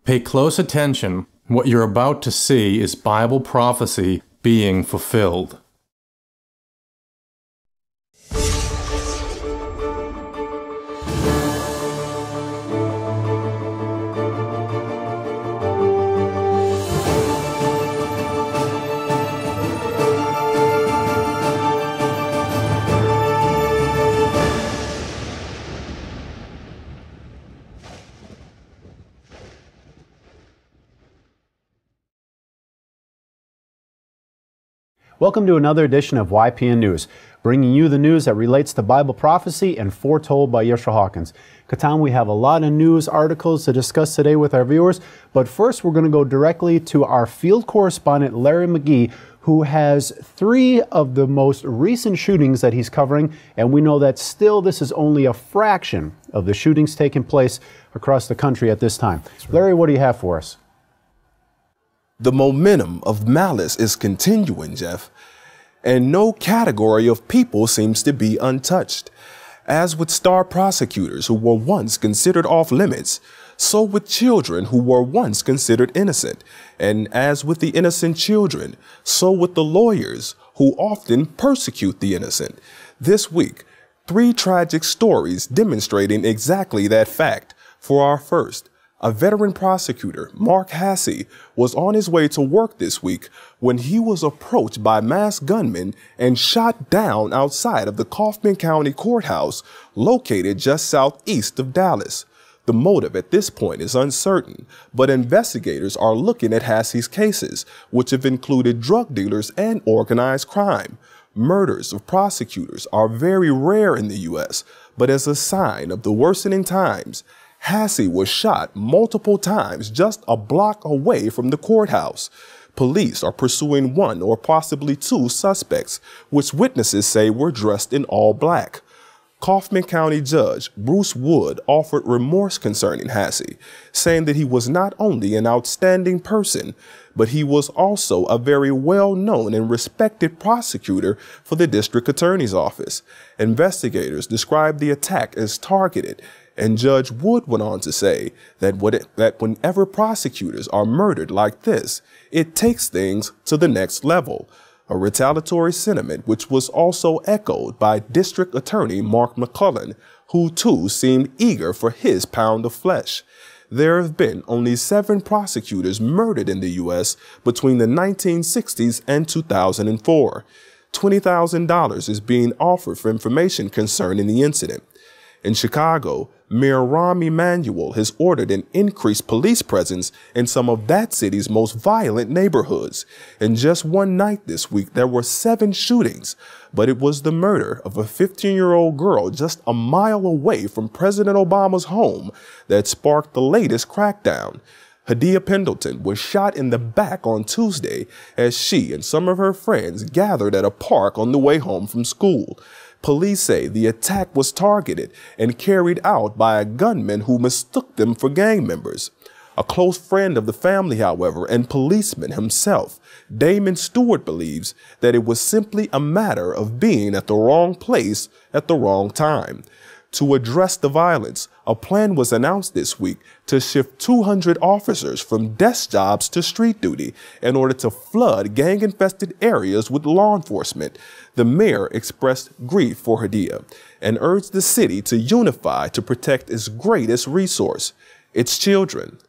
Pay close attention. What you're about to see is Bible prophecy being fulfilled. Welcome to another edition of YPN News, bringing you the news that relates to Bible prophecy and foretold by Yeshua Hawkins. Katan, we have a lot of news articles to discuss today with our viewers, but first we're going to go directly to our field correspondent, Larry McGee, who has 3 of the most recent shootings that he's covering, and we know that still this is only a fraction of the shootings taking place across the country at this time. Right. Larry, what do you have for us? The momentum of malice is continuing, Jeff, and no category of people seems to be untouched. As with star prosecutors who were once considered off limits, so with children who were once considered innocent. And as with the innocent children, so with the lawyers who often persecute the innocent. This week, 3 tragic stories demonstrating exactly that fact. For our first, a veteran prosecutor, Mark Hassey, was on his way to work this week when he was approached by masked gunmen and shot down outside of the Kaufman County Courthouse, located just southeast of Dallas. The motive at this point is uncertain, but investigators are looking at Hassey's cases, which have included drug dealers and organized crime. Murders of prosecutors are very rare in the U.S., but as a sign of the worsening times, Hassey was shot multiple times just a block away from the courthouse. Police are pursuing 1 or possibly 2 suspects, which witnesses say were dressed in all black. Kaufman County Judge Bruce Wood offered remorse concerning Hassey, saying that he was not only an outstanding person, but he was also a very well-known and respected prosecutor for the district attorney's office. Investigators described the attack as targeted, and Judge Wood went on to say that whenever prosecutors are murdered like this, it takes things to the next level. A retaliatory sentiment which was also echoed by District Attorney Mark McClellan, who too seemed eager for his pound of flesh. There have been only 7 prosecutors murdered in the U.S. between the 1960s and 2004. $20,000 is being offered for information concerning the incident. In Chicago, Mayor Rahm Emanuel has ordered an increased police presence in some of that city's most violent neighborhoods. In just one night this week, there were 7 shootings, but it was the murder of a 15-year-old girl just a mile away from President Obama's home that sparked the latest crackdown. Hadia Pendleton was shot in the back on Tuesday as she and some of her friends gathered at a park on the way home from school. Police say the attack was targeted and carried out by a gunman who mistook them for gang members. A close friend of the family, however, and policeman himself, Damon Stewart, believes that it was simply a matter of being at the wrong place at the wrong time. To address the violence, a plan was announced this week to shift 200 officers from desk jobs to street duty in order to flood gang-infested areas with law enforcement. The mayor expressed grief for Hadia and urged the city to unify to protect its greatest resource, its children.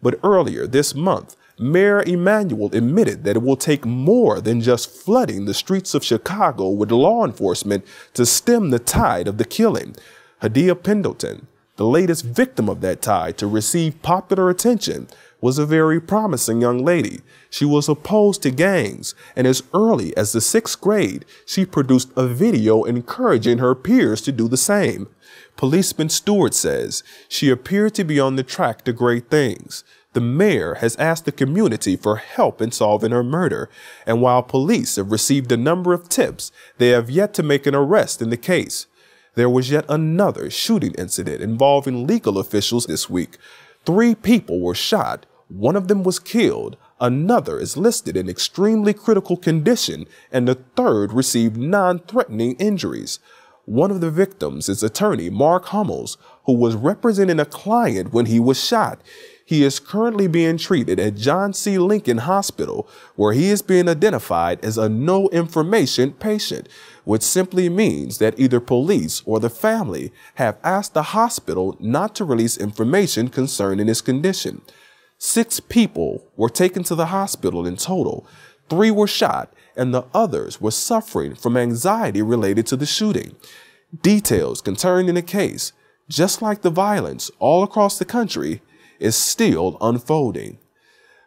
But earlier this month, Mayor Emanuel admitted that it will take more than just flooding the streets of Chicago with law enforcement to stem the tide of the killing. Hadia Pendleton, the latest victim of that tide to receive popular attention, was a very promising young lady. She was opposed to gangs, and as early as the 6th grade, she produced a video encouraging her peers to do the same. Policeman Stewart says she appeared to be on the track to great things. The mayor has asked the community for help in solving her murder, and while police have received a number of tips, they have yet to make an arrest in the case. There was yet another shooting incident involving legal officials this week. 3 people were shot, 1 of them was killed, another is listed in extremely critical condition, and the 3rd received non-threatening injuries. One of the victims is attorney Mark Hummels, who was representing a client when he was shot. He is currently being treated at John C. Lincoln Hospital, where he is being identified as a no information patient, which simply means that either police or the family have asked the hospital not to release information concerning his condition. 6 people were taken to the hospital in total. 3 were shot, and the others were suffering from anxiety related to the shooting. Details concerning the case, just like the violence all across the country, is still unfolding.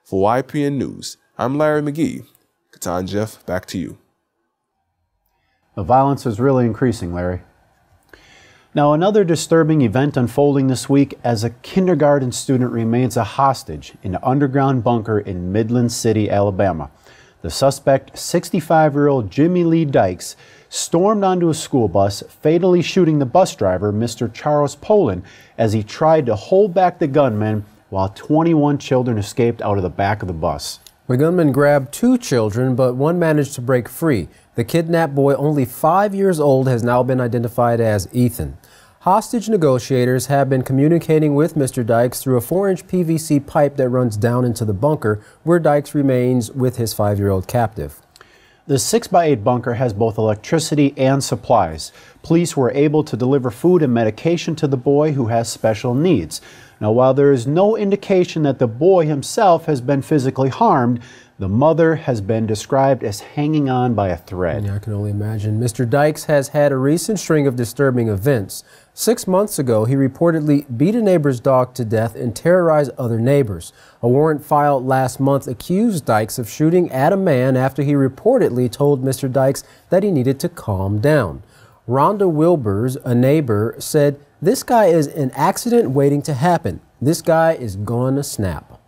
For YPN News, I'm Larry McGee. Katan Jeff, back to you. The violence is really increasing, Larry. Now, another disturbing event unfolding this week as a kindergarten student remains a hostage in an underground bunker in Midland City, Alabama. The suspect, 65-year-old Jimmy Lee Dykes, stormed onto a school bus, fatally shooting the bus driver, Mr. Charles Poland, as he tried to hold back the gunman while 21 children escaped out of the back of the bus. The gunman grabbed 2 children, but one managed to break free. The kidnapped boy, only 5 years old, has now been identified as Ethan. Hostage negotiators have been communicating with Mr. Dykes through a 4-inch PVC pipe that runs down into the bunker, where Dykes remains with his 5-year-old captive. The 6x8 bunker has both electricity and supplies. Police were able to deliver food and medication to the boy, who has special needs. Now, while there is no indication that the boy himself has been physically harmed, the mother has been described as hanging on by a thread. Yeah, I can only imagine. Mr. Dykes has had a recent string of disturbing events. 6 months ago, he reportedly beat a neighbor's dog to death and terrorized other neighbors. A warrant filed last month accused Dykes of shooting at a man after he reportedly told Mr. Dykes that he needed to calm down. Rhonda Wilbers, a neighbor, said, "This guy is an accident waiting to happen. This guy is gonna snap."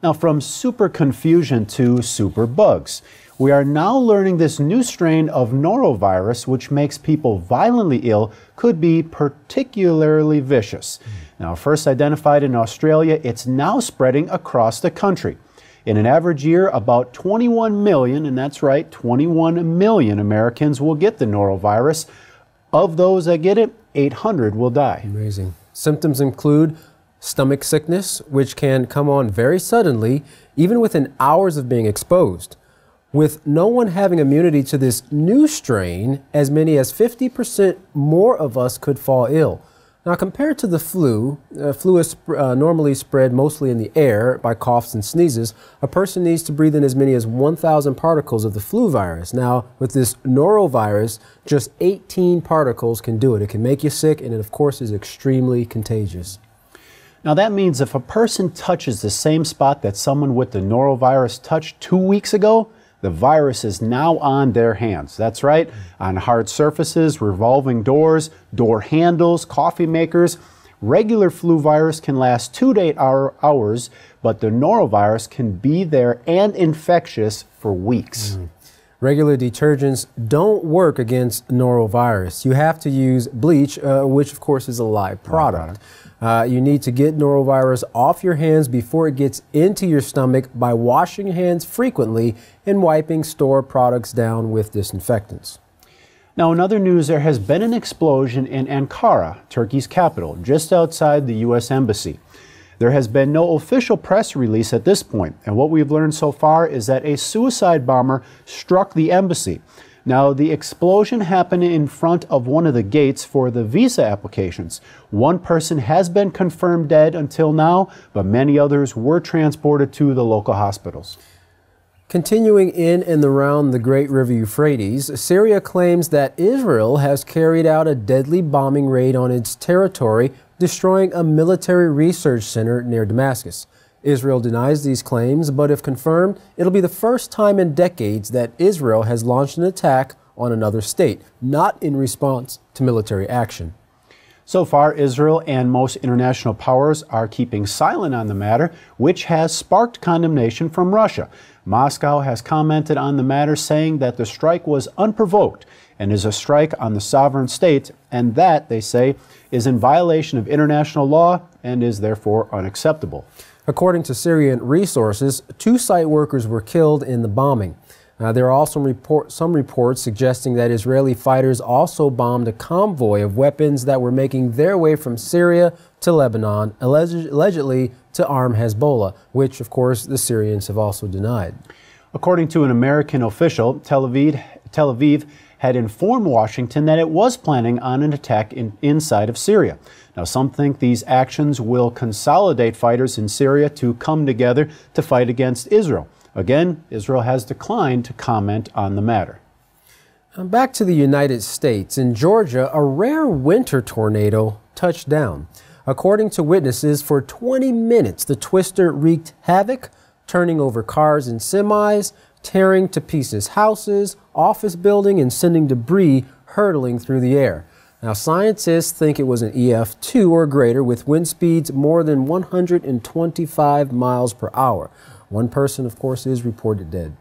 Now, from super confusion to super bugs, we are now learning this new strain of norovirus, which makes people violently ill, could be particularly vicious. Now, first identified in Australia, it's now spreading across the country. In an average year, about 21 million, and that's right, 21 million Americans will get the norovirus. Of those that get it, 800 will die. Amazing. Symptoms include stomach sickness, which can come on very suddenly, even within hours of being exposed. With no one having immunity to this new strain, as many as 50% more of us could fall ill. Now, compared to the flu, flu is normally spread mostly in the air by coughs and sneezes. A person needs to breathe in as many as 1,000 particles of the flu virus. Now, with this norovirus, just 18 particles can do it. It can make you sick, and it, of course, is extremely contagious. Now, that means if a person touches the same spot that someone with the norovirus touched 2 weeks ago, the virus is now on their hands. That's right, on hard surfaces, revolving doors, door handles, coffee makers. Regular flu virus can last 2 to 8 hours, but the norovirus can be there and infectious for weeks. Regular detergents don't work against norovirus. You have to use bleach, which of course is a live product. You need to get norovirus off your hands before it gets into your stomach by washing your hands frequently and wiping store products down with disinfectants. Now, in other news, there has been an explosion in Ankara, Turkey's capital, just outside the U.S. Embassy. There has been no official press release at this point, and what we've learned so far is that a suicide bomber struck the embassy. Now, the explosion happened in front of one of the gates for the visa applications. One person has been confirmed dead until now, but many others were transported to the local hospitals. Continuing in and around the Great River Euphrates, Syria claims that Israel has carried out a deadly bombing raid on its territory, destroying a military research center near Damascus. Israel denies these claims, but if confirmed, it'll be the first time in decades that Israel has launched an attack on another state, not in response to military action. So far, Israel and most international powers are keeping silent on the matter, which has sparked condemnation from Russia. Moscow has commented on the matter, saying that the strike was unprovoked and is a strike on the sovereign state, and that, they say, is in violation of international law and is therefore unacceptable. According to Syrian resources, 2 site workers were killed in the bombing. There are also some reports suggesting that Israeli fighters also bombed a convoy of weapons that were making their way from Syria to Lebanon, allegedly to arm Hezbollah, which, of course, the Syrians have also denied. According to an American official, Tel Aviv had informed Washington that it was planning on an attack inside of Syria. Now, some think these actions will consolidate fighters in Syria to come together to fight against Israel. Again, Israel has declined to comment on the matter. Back to the United States. In Georgia, a rare winter tornado touched down. According to witnesses, for 20 minutes, the twister wreaked havoc, turning over cars and semis, tearing to pieces houses, office buildings, and sending debris hurtling through the air. Now, scientists think it was an EF2 or greater with wind speeds more than 125 miles per hour. One person, of course, is reported dead.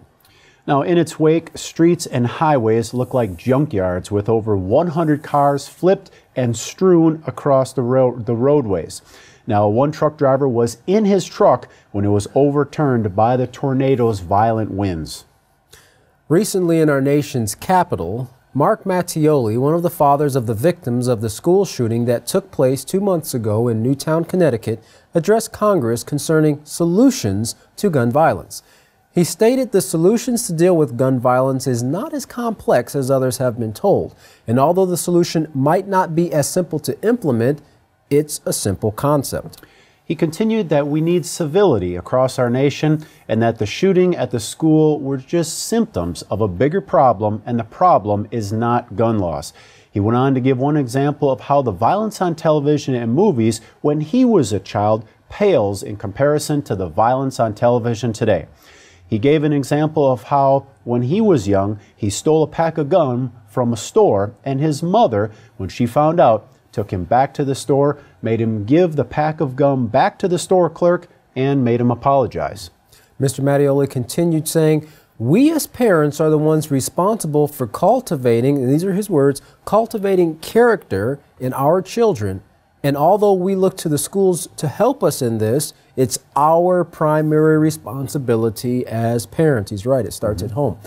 Now, in its wake, streets and highways look like junkyards with over 100 cars flipped and strewn across the roadways. Now, one truck driver was in his truck when it was overturned by the tornado's violent winds. Recently in our nation's capital, Mark Mattioli, one of the fathers of the victims of the school shooting that took place 2 months ago in Newtown, Connecticut, addressed Congress concerning solutions to gun violence. He stated the solutions to deal with gun violence is not as complex as others have been told. And although the solution might not be as simple to implement, it's a simple concept. He continued that we need civility across our nation and that the shooting at the school were just symptoms of a bigger problem, and the problem is not gun laws. He went on to give one example of how the violence on television and movies when he was a child pales in comparison to the violence on television today. He gave an example of how when he was young, he stole a pack of gum from a store, and his mother, when she found out, took him back to the store, made him give the pack of gum back to the store clerk, and made him apologize. Mr. Mattioli continued saying, "We as parents are the ones responsible for cultivating," and these are his words, "cultivating character in our children. And although we look to the schools to help us in this, it's our primary responsibility as parents." He's right, it starts at home.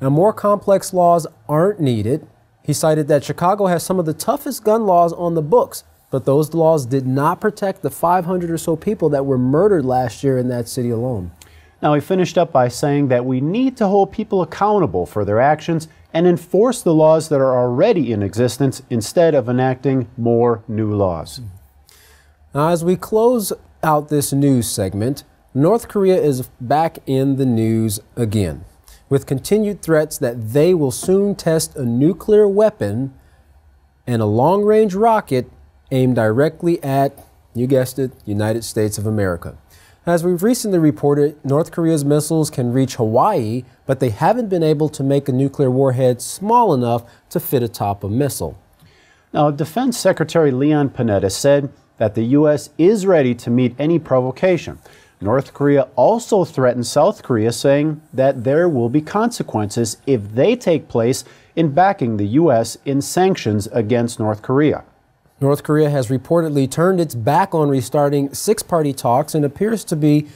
Now, more complex laws aren't needed. He cited that Chicago has some of the toughest gun laws on the books, but those laws did not protect the 500 or so people that were murdered last year in that city alone. Now, he finished up by saying that we need to hold people accountable for their actions and enforce the laws that are already in existence instead of enacting more new laws. Now, as we close out this news segment, North Korea is back in the news again, with continued threats that they will soon test a nuclear weapon and a long-range rocket aimed directly at, you guessed it, United States of America. As we've recently reported, North Korea's missiles can reach Hawaii, but they haven't been able to make a nuclear warhead small enough to fit atop a missile. Now, Defense Secretary Leon Panetta said that the U.S. is ready to meet any provocation. North Korea also threatened South Korea, saying that there will be consequences if they take place in backing the U.S. in sanctions against North Korea. North Korea has reportedly turned its back on restarting six-party talks and appears to be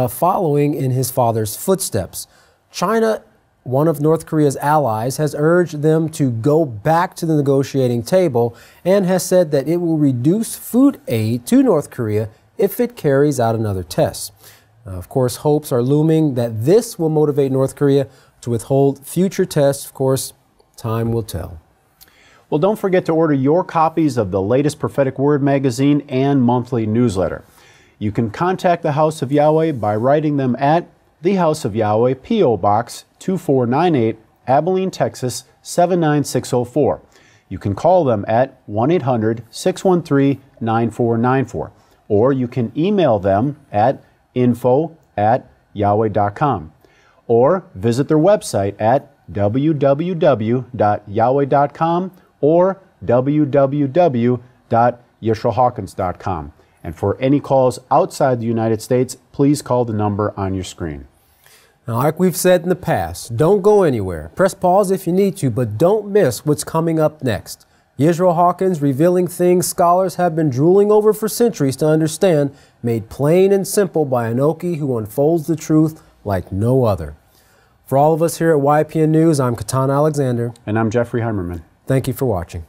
following in his father's footsteps. China, one of North Korea's allies, has urged them to go back to the negotiating table and has said that it will reduce food aid to North Korea if it carries out another test. Of course, hopes are looming that this will motivate North Korea to withhold future tests. Of course, time will tell. Well, don't forget to order your copies of the latest Prophetic Word magazine and monthly newsletter. You can contact the House of Yahweh by writing them at the House of Yahweh, P.O. Box 2498, Abilene, Texas 79604. You can call them at 1-800-613-9494, or you can email them at info@yahweh.com, or visit their website at www.yahweh.com or www.yisraelhawkins.com. And for any calls outside the United States, please call the number on your screen. Now, like we've said in the past, don't go anywhere. Press pause if you need to, but don't miss what's coming up next. Yisrael Hawkins revealing things scholars have been drooling over for centuries to understand, made plain and simple by Anoki, who unfolds the truth like no other. For all of us here at YPN News, I'm Katan Alexander. And I'm Jeffrey Heimerman. Thank you for watching.